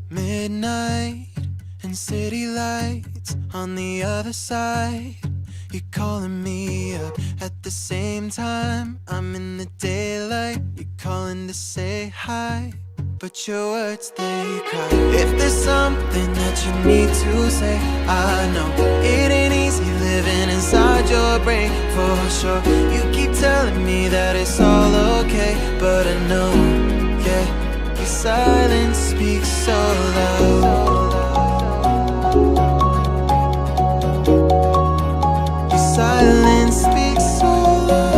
Midnight and city lights on the other side. You're calling me up at the same time. I'm in the daylight. You're calling to say hi, but your words, they cry. If there's something that you need to say, I know it ain't easy living inside your brain, for sure. You keep telling me that it's all okay, but I know, yeah, your silence speaks so loud. Your silence speaks so loud,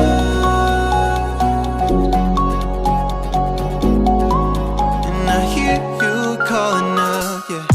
and I hear you calling out, yeah.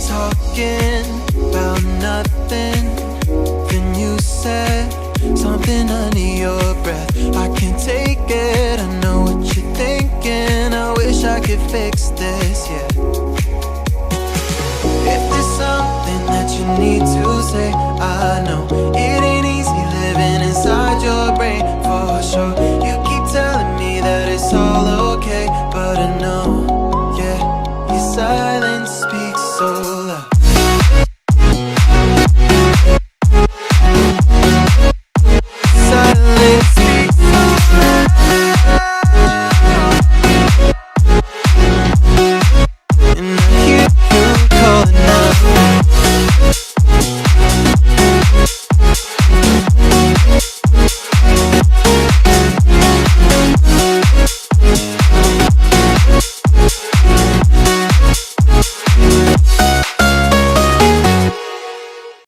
Talking about nothing, then you said something under your breath. I can't take it, I know what you're thinking. I wish I could fix this, yeah. If there's something that you need to say,